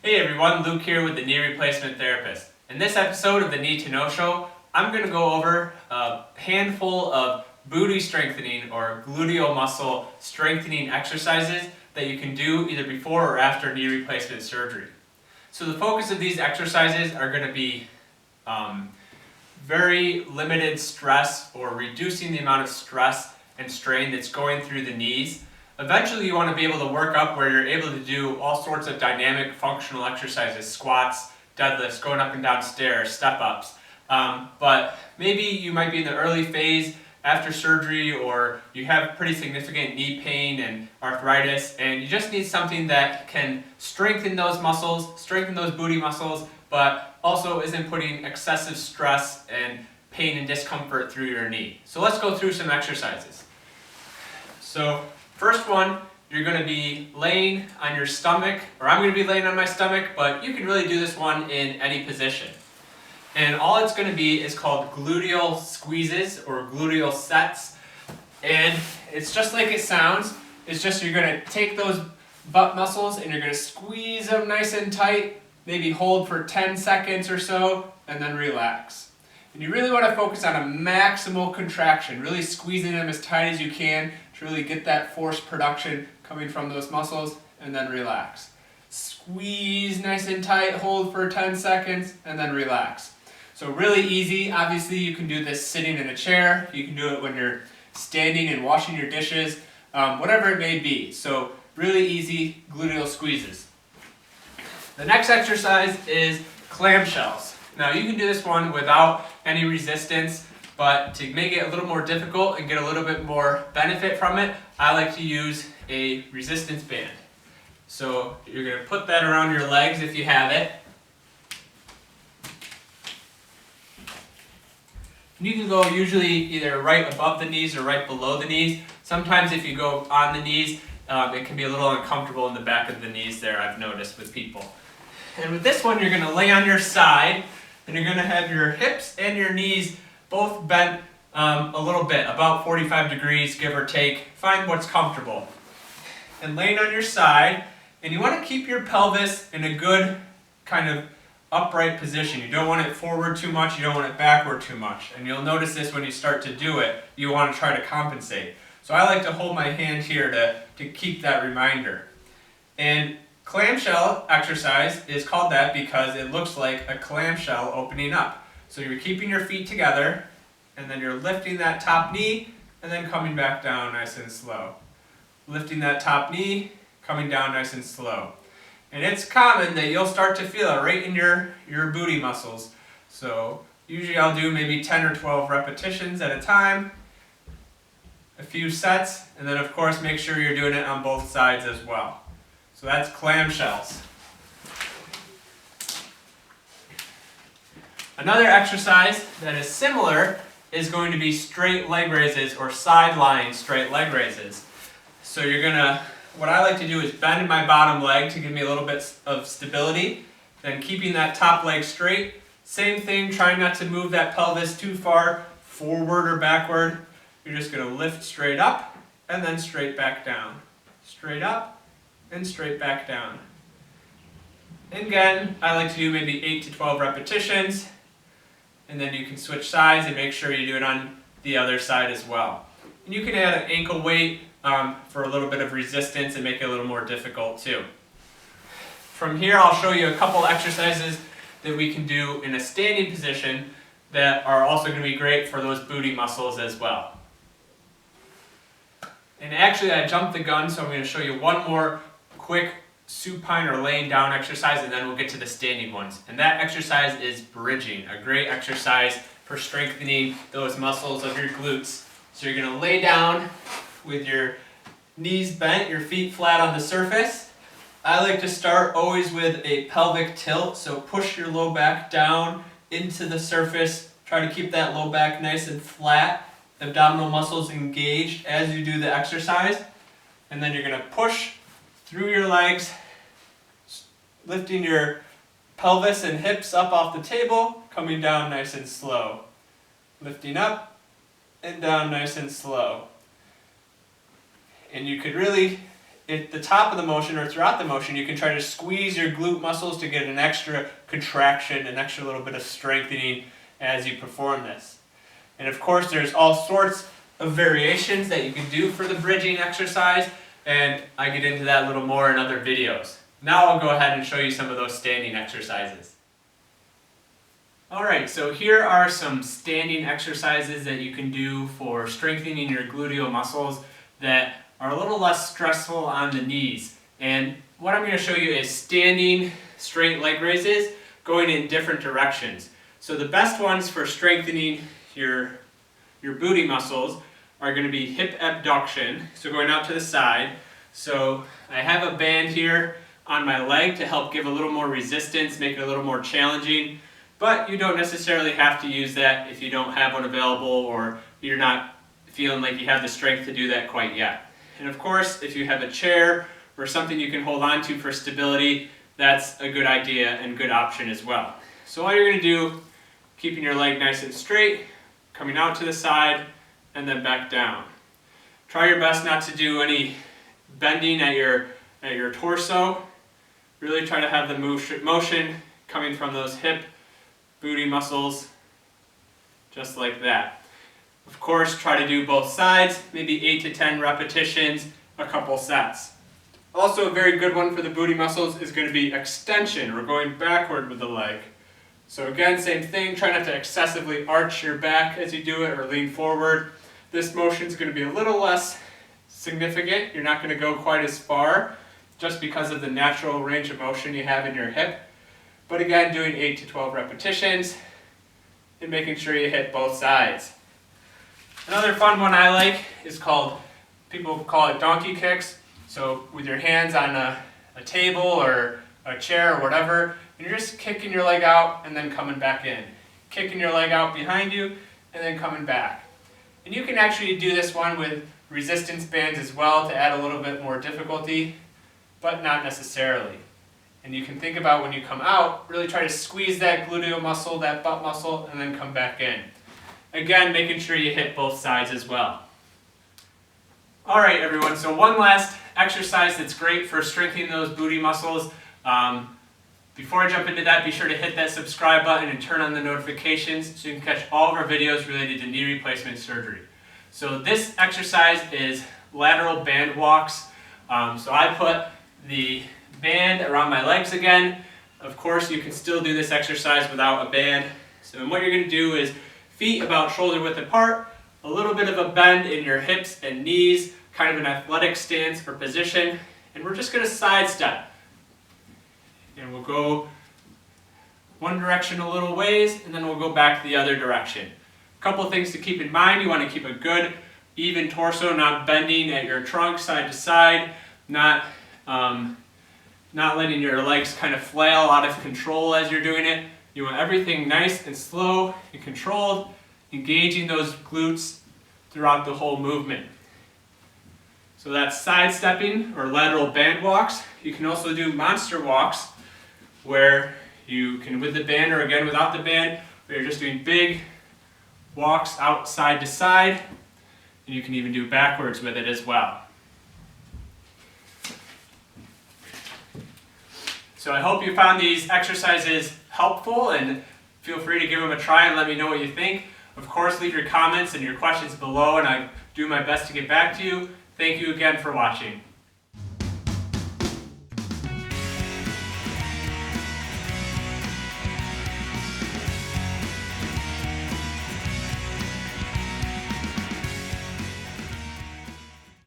Hey everyone, Luke here with the Knee Replacement Therapist. In this episode of the Need to Know Show, I'm going to go over a handful of booty strengthening or gluteal muscle strengthening exercises that you can do either before or after knee replacement surgery. So the focus of these exercises are going to be very limited stress or reducing the amount of stress and strain that's going through the knees. Eventually you want to be able to work up where you're able to do all sorts of dynamic functional exercises, squats, deadlifts, going up and down stairs, step-ups. But maybe you might be in the early phase after surgery, or you have pretty significant knee pain and arthritis, and you just need something that can strengthen those muscles, strengthen those booty muscles, but also isn't putting excessive stress and pain and discomfort through your knee. So let's go through some exercises. So first one, you're going to be laying on your stomach, or I'm going to be laying on my stomach, but you can really do this one in any position. And all it's going to be is called gluteal squeezes or gluteal sets. And it's just like it sounds. It's just you're going to take those butt muscles and you're going to squeeze them nice and tight, maybe hold for 10 seconds or so, and then relax. And you really want to focus on a maximal contraction, really squeezing them as tight as you can to really get that force production coming from those muscles, and then relax. Squeeze nice and tight, hold for 10 seconds, and then relax. So really easy. Obviously you can do this sitting in a chair, you can do it when you're standing and washing your dishes, whatever it may be. So really easy gluteal squeezes. The next exercise is clamshells. Now you can do this one without any resistance, but to make it a little more difficult and get a little bit more benefit from it, I like to use a resistance band. So you're going to put that around your legs if you have it. You can go usually either right above the knees or right below the knees. Sometimes if you go on the knees, it can be a little uncomfortable in the back of the knees there, I've noticed with people. And with this one, you're going to lay on your side, and you're going to have your hips and your knees both bent a little bit, about 45 degrees, give or take. Find what's comfortable. And laying on your side, and you want to keep your pelvis in a good kind of upright position. You don't want it forward too much, you don't want it backward too much. And you'll notice this when you start to do it, you want to try to compensate. So I like to hold my hand here to keep that reminder. And clamshell exercise is called that because it looks like a clamshell opening up. So you're keeping your feet together, and then you're lifting that top knee, and then coming back down nice and slow. Lifting that top knee, coming down nice and slow. And it's common that you'll start to feel it right in your booty muscles. So usually I'll do maybe 10 or 12 repetitions at a time, a few sets, and then of course make sure you're doing it on both sides as well. So that's clamshells. Another exercise that is similar is going to be straight leg raises or sideline straight leg raises. So you're going to, what I like to do is bend my bottom leg to give me a little bit of stability, then keeping that top leg straight. Same thing, trying not to move that pelvis too far forward or backward. You're just going to lift straight up and then straight back down. Straight up and straight back down. And again, I like to do maybe 8 to 12 repetitions, and then you can switch sides and make sure you do it on the other side as well. And you can add an ankle weight for a little bit of resistance and make it a little more difficult too. From here I'll show you a couple exercises that we can do in a standing position that are also going to be great for those booty muscles as well. And actually I jumped the gun, so I'm going to show you one more quick supine or laying down exercise, and then we'll get to the standing ones. And that exercise is bridging, a great exercise for strengthening those muscles of your glutes. So you're going to lay down with your knees bent, your feet flat on the surface. I like to start always with a pelvic tilt, so push your low back down into the surface. Try to keep that low back nice and flat, abdominal muscles engaged as you do the exercise. And then you're going to push through your legs, lifting your pelvis and hips up off the table, coming down nice and slow. Lifting up and down nice and slow. And you could really at the top of the motion or throughout the motion, you can try to squeeze your glute muscles to get an extra contraction, an extra little bit of strengthening as you perform this. And of course, there's all sorts of variations that you can do for the bridging exercise, and I get into that a little more in other videos. Now I'll go ahead and show you some of those standing exercises. Alright, so here are some standing exercises that you can do for strengthening your gluteal muscles that are a little less stressful on the knees. And what I'm going to show you is standing straight leg raises going in different directions. So the best ones for strengthening your booty muscles are going to be hip abduction, so going out to the side. So I have a band here on my leg to help give a little more resistance, make it a little more challenging, but you don't necessarily have to use that if you don't have one available or you're not feeling like you have the strength to do that quite yet. And of course, if you have a chair or something you can hold on to for stability, that's a good idea and good option as well. So all you're going to do, keeping your leg nice and straight, coming out to the side, and then back down. Try your best not to do any bending at your torso. Really try to have the motion coming from those hip, booty muscles, just like that. Of course, try to do both sides, maybe 8 to 10 repetitions, a couple sets. Also, a very good one for the booty muscles is going to be extension, or going backward with the leg. So again, same thing, try not to excessively arch your back as you do it or lean forward. This motion is going to be a little less significant. You're not going to go quite as far just because of the natural range of motion you have in your hip. But again, doing 8 to 12 repetitions and making sure you hit both sides. Another fun one I like is people call it donkey kicks. So with your hands on a table or a chair or whatever, and you're just kicking your leg out and then coming back in. Kicking your leg out behind you and then coming back. And you can actually do this one with resistance bands as well to add a little bit more difficulty, but not necessarily. And you can think about when you come out, really try to squeeze that gluteal muscle, that butt muscle, and then come back in. Again, making sure you hit both sides as well. Alright everyone, so one last exercise that's great for strengthening those booty muscles. Before I jump into that, be sure to hit that subscribe button and turn on the notifications so you can catch all of our videos related to knee replacement surgery. So this exercise is lateral band walks. So I put the band around my legs again. Of course, you can still do this exercise without a band. So what you're going to do is feet about shoulder width apart, a little bit of a bend in your hips and knees, kind of an athletic stance or position, and we're just going to sidestep. And we'll go one direction a little ways, and then we'll go back the other direction. A couple things to keep in mind: you want to keep a good, even torso, not bending at your trunk side to side, not letting your legs kind of flail out of control as you're doing it. You want everything nice and slow and controlled, engaging those glutes throughout the whole movement. So that's sidestepping or lateral band walks. You can also do monster walks where you can, with the band or again without the band, where you're just doing big walks out side to side, and you can even do backwards with it as well. So I hope you found these exercises helpful, and feel free to give them a try and let me know what you think. Of course, leave your comments and your questions below, and I do my best to get back to you. Thank you again for watching.